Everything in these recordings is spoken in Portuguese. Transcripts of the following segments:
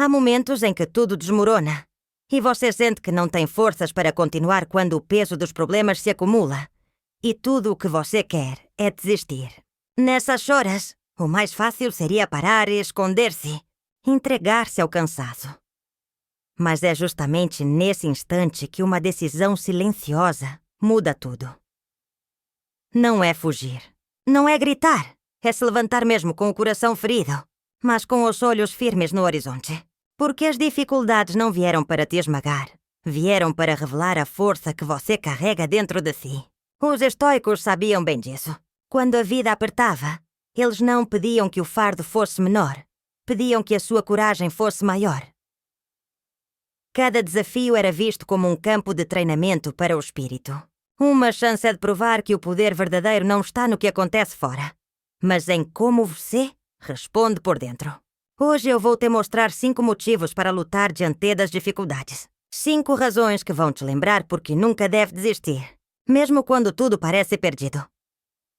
Há momentos em que tudo desmorona e você sente que não tem forças para continuar quando o peso dos problemas se acumula e tudo o que você quer é desistir. Nessas horas, o mais fácil seria parar e esconder-se, entregar-se ao cansaço. Mas é justamente nesse instante que uma decisão silenciosa muda tudo. Não é fugir, não é gritar, é se levantar mesmo com o coração ferido, mas com os olhos firmes no horizonte. Porque as dificuldades não vieram para te esmagar, vieram para revelar a força que você carrega dentro de si. Os estoicos sabiam bem disso. Quando a vida apertava, eles não pediam que o fardo fosse menor, pediam que a sua coragem fosse maior. Cada desafio era visto como um campo de treinamento para o espírito. Uma chance de provar que o poder verdadeiro não está no que acontece fora, mas em como você responde por dentro. Hoje eu vou te mostrar 5 motivos para lutar diante das dificuldades. 5 razões que vão te lembrar porque nunca deve desistir, mesmo quando tudo parece perdido.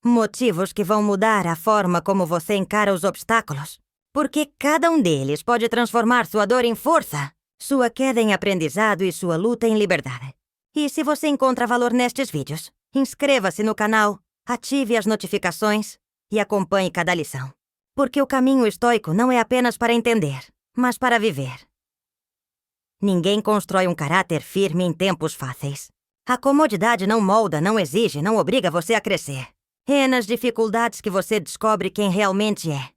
Motivos que vão mudar a forma como você encara os obstáculos, porque cada um deles pode transformar sua dor em força, sua queda em aprendizado e sua luta em liberdade. E se você encontra valor nestes vídeos, inscreva-se no canal, ative as notificações e acompanhe cada lição. Porque o caminho estoico não é apenas para entender, mas para viver. Ninguém constrói um caráter firme em tempos fáceis. A comodidade não molda, não exige, não obriga você a crescer. É nas dificuldades que você descobre quem realmente é.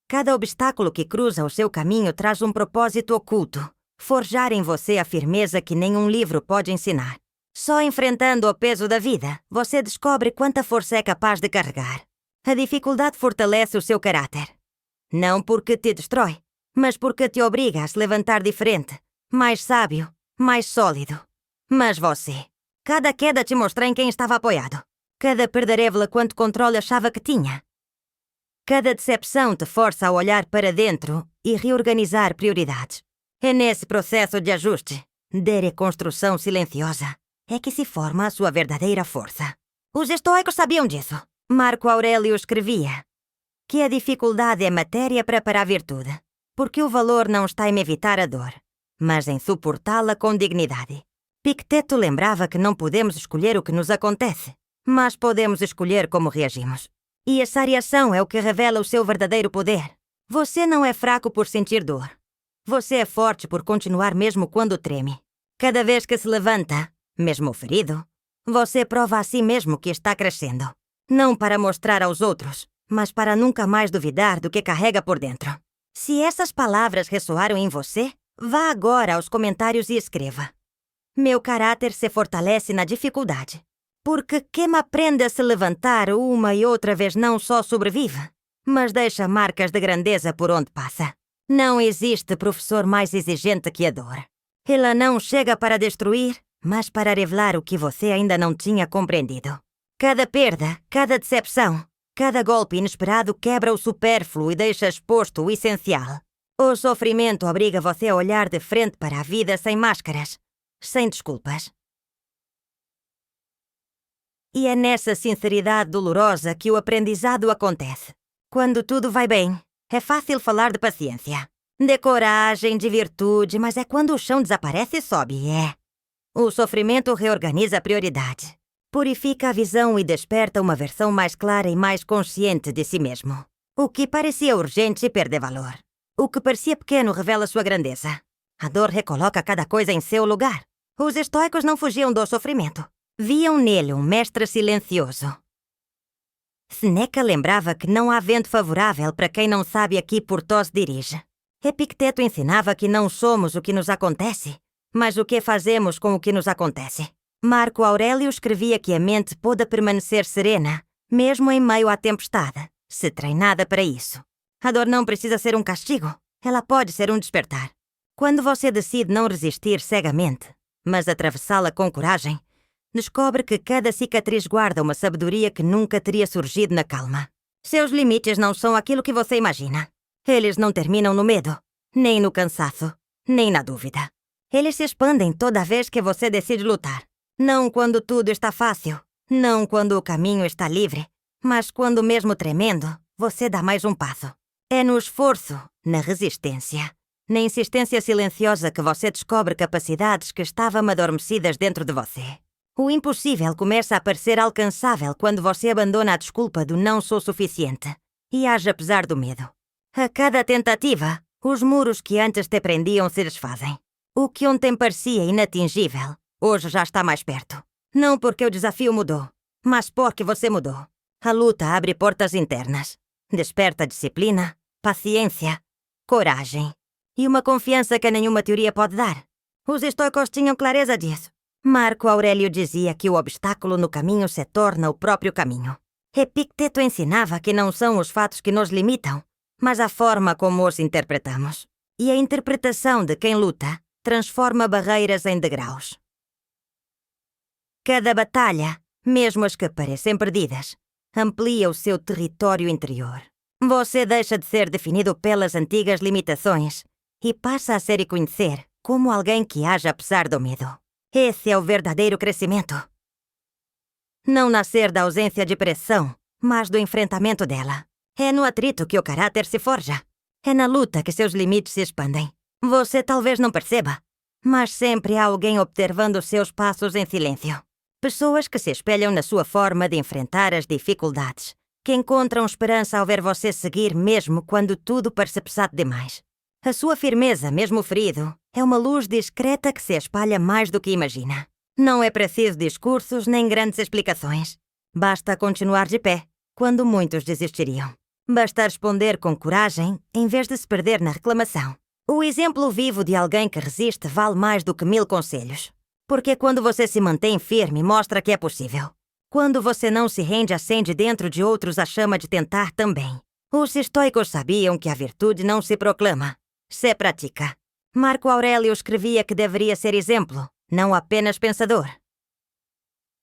Cada obstáculo que cruza o seu caminho traz um propósito oculto. Forjar em você a firmeza que nenhum livro pode ensinar. Só enfrentando o peso da vida, você descobre quanta força é capaz de carregar. A dificuldade fortalece o seu caráter. Não porque te destrói, mas porque te obriga a se levantar diferente, mais sábio, mais sólido. Mas você, cada queda te mostra em quem estava apoiado. Cada perda revela quanto controle achava que tinha. Cada decepção te força a olhar para dentro e reorganizar prioridades. É nesse processo de ajuste, de reconstrução silenciosa, é que se forma a sua verdadeira força. Os estoicos sabiam disso. Marco Aurélio escrevia que a dificuldade é matéria para a virtude, porque o valor não está em evitar a dor, mas em suportá-la com dignidade. Epicteto lembrava que não podemos escolher o que nos acontece, mas podemos escolher como reagimos. E essa reação é o que revela o seu verdadeiro poder. Você não é fraco por sentir dor. Você é forte por continuar mesmo quando treme. Cada vez que se levanta, mesmo ferido, você prova a si mesmo que está crescendo. Não para mostrar aos outros, mas para nunca mais duvidar do que carrega por dentro. Se essas palavras ressoaram em você, vá agora aos comentários e escreva: meu caráter se fortalece na dificuldade. Porque quem aprende a se levantar uma e outra vez não só sobrevive, mas deixa marcas de grandeza por onde passa. Não existe professor mais exigente que a dor. Ela não chega para destruir, mas para revelar o que você ainda não tinha compreendido. Cada perda, cada decepção, cada golpe inesperado quebra o supérfluo e deixa exposto o essencial. O sofrimento obriga você a olhar de frente para a vida sem máscaras, sem desculpas. E é nessa sinceridade dolorosa que o aprendizado acontece. Quando tudo vai bem, é fácil falar de paciência, de coragem, de virtude, mas é quando o chão desaparece e sobe, O sofrimento reorganiza a prioridade, purifica a visão e desperta uma versão mais clara e mais consciente de si mesmo. O que parecia urgente perde valor. O que parecia pequeno revela sua grandeza. A dor recoloca cada coisa em seu lugar. Os estoicos não fugiam do sofrimento. Viam nele um mestre silencioso. Seneca lembrava que não há vento favorável para quem não sabe a que portós dirige. Epicteto ensinava que não somos o que nos acontece, mas o que fazemos com o que nos acontece. Marco Aurélio escrevia que a mente pode permanecer serena, mesmo em meio à tempestade, se treinada para isso. A dor não precisa ser um castigo, ela pode ser um despertar. Quando você decide não resistir cegamente, mas atravessá-la com coragem, descobre que cada cicatriz guarda uma sabedoria que nunca teria surgido na calma. Seus limites não são aquilo que você imagina. Eles não terminam no medo, nem no cansaço, nem na dúvida. Eles se expandem toda vez que você decide lutar. Não quando tudo está fácil, não quando o caminho está livre, mas quando mesmo tremendo, você dá mais um passo. É no esforço, na resistência, Na insistência silenciosa que você descobre capacidades que estavam adormecidas dentro de você. O impossível começa a parecer alcançável quando você abandona a desculpa do não sou suficiente e age apesar do medo. A cada tentativa, os muros que antes te prendiam se desfazem. O que ontem parecia inatingível, hoje já está mais perto. Não porque o desafio mudou, mas porque você mudou. A luta abre portas internas. Desperta disciplina, paciência, coragem e uma confiança que nenhuma teoria pode dar. Os estoicos tinham clareza disso. Marco Aurélio dizia que o obstáculo no caminho se torna o próprio caminho. Epicteto ensinava que não são os fatos que nos limitam, mas a forma como os interpretamos. E a interpretação de quem luta transforma barreiras em degraus. Cada batalha, mesmo as que parecem perdidas, amplia o seu território interior. Você deixa de ser definido pelas antigas limitações e passa a ser e conhecer como alguém que age apesar do medo. Esse é o verdadeiro crescimento. Não nascer da ausência de pressão, mas do enfrentamento dela. É no atrito que o caráter se forja. É na luta que seus limites se expandem. Você talvez não perceba, mas sempre há alguém observando seus passos em silêncio. Pessoas que se espelham na sua forma de enfrentar as dificuldades, que encontram esperança ao ver você seguir mesmo quando tudo parece pesado demais. A sua firmeza, mesmo ferido, é uma luz discreta que se espalha mais do que imagina. Não é preciso discursos nem grandes explicações. Basta continuar de pé, quando muitos desistiriam. Basta responder com coragem, em vez de se perder na reclamação. O exemplo vivo de alguém que resiste vale mais do que 1000 conselhos. Porque quando você se mantém firme, mostra que é possível. Quando você não se rende, acende dentro de outros a chama de tentar também. Os estoicos sabiam que a virtude não se proclama, se pratica. Marco Aurélio escrevia que deveria ser exemplo, não apenas pensador.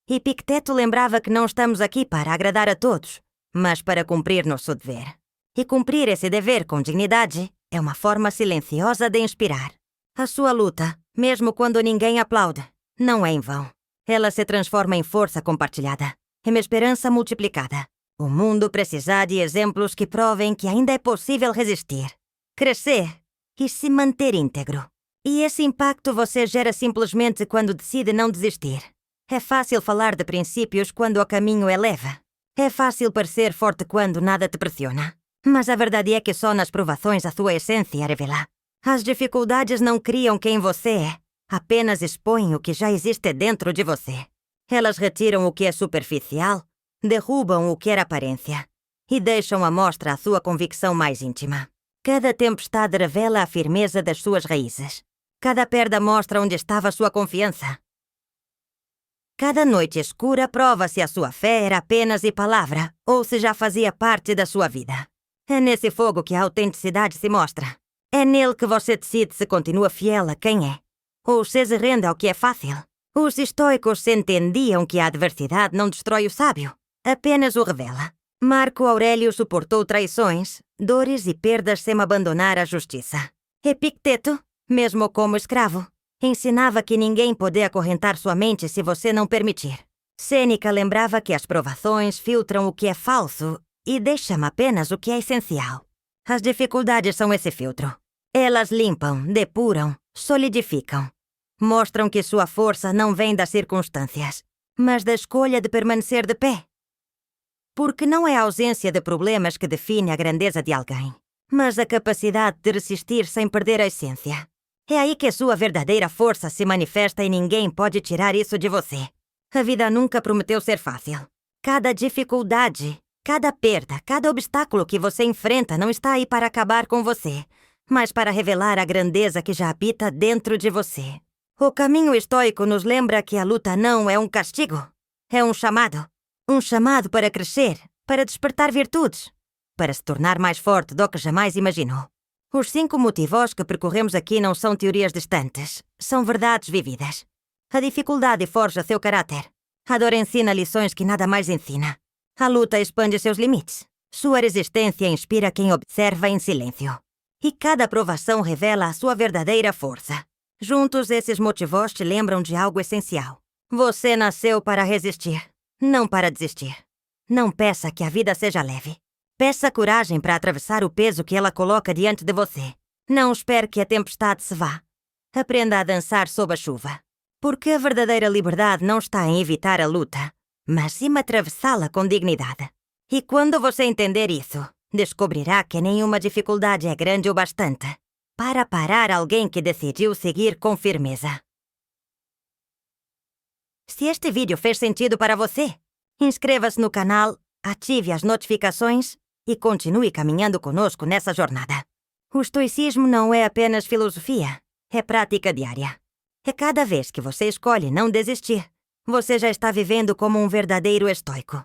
Epicteto lembrava que não estamos aqui para agradar a todos, mas para cumprir nosso dever. E cumprir esse dever com dignidade é uma forma silenciosa de inspirar. A sua luta, mesmo quando ninguém aplaude, não é em vão. Ela se transforma em força compartilhada, em esperança multiplicada. O mundo precisa de exemplos que provem que ainda é possível resistir, crescer e se manter íntegro. E esse impacto você gera simplesmente quando decide não desistir. É fácil falar de princípios quando o caminho é leve. É fácil parecer forte quando nada te pressiona. Mas a verdade é que só nas provações a sua essência revela. As dificuldades não criam quem você é, apenas expõem o que já existe dentro de você. Elas retiram o que é superficial, derrubam o que era aparência e deixam à mostra a sua convicção mais íntima. Cada tempestade revela a firmeza das suas raízes. Cada perda mostra onde estava a sua confiança. Cada noite escura prova se a sua fé era apenas de palavra ou se já fazia parte da sua vida. É nesse fogo que a autenticidade se mostra. É nele que você decide se continua fiel a quem é, ou se rende ao que é fácil. Os estoicos entendiam que a adversidade não destrói o sábio, apenas o revela. Marco Aurélio suportou traições, dores e perdas sem abandonar a justiça. Epicteto, mesmo como escravo, ensinava que ninguém pode acorrentar sua mente se você não permitir. Sêneca lembrava que as provações filtram o que é falso e deixam apenas o que é essencial. As dificuldades são esse filtro. Elas limpam, depuram, solidificam. Mostram que sua força não vem das circunstâncias, mas da escolha de permanecer de pé. Porque não é a ausência de problemas que define a grandeza de alguém, mas a capacidade de resistir sem perder a essência. É aí que a sua verdadeira força se manifesta e ninguém pode tirar isso de você. A vida nunca prometeu ser fácil. Cada dificuldade, cada perda, cada obstáculo que você enfrenta não está aí para acabar com você, mas para revelar a grandeza que já habita dentro de você. O caminho estoico nos lembra que a luta não é um castigo, é um chamado. Um chamado para crescer, para despertar virtudes, para se tornar mais forte do que jamais imaginou. Os 5 motivos que percorremos aqui não são teorias distantes, são verdades vividas. A dificuldade forja seu caráter. A dor ensina lições que nada mais ensina. A luta expande seus limites. Sua resistência inspira quem observa em silêncio. E cada provação revela a sua verdadeira força. Juntos, esses motivos te lembram de algo essencial. Você nasceu para resistir, não para desistir. Não peça que a vida seja leve. Peça coragem para atravessar o peso que ela coloca diante de você. Não espere que a tempestade se vá. Aprenda a dançar sob a chuva. Porque a verdadeira liberdade não está em evitar a luta, mas sim atravessá-la com dignidade. E quando você entender isso, descobrirá que nenhuma dificuldade é grande o bastante para parar alguém que decidiu seguir com firmeza. Se este vídeo fez sentido para você, inscreva-se no canal, ative as notificações e continue caminhando conosco nessa jornada. O estoicismo não é apenas filosofia, é prática diária. E cada vez que você escolhe não desistir, você já está vivendo como um verdadeiro estoico.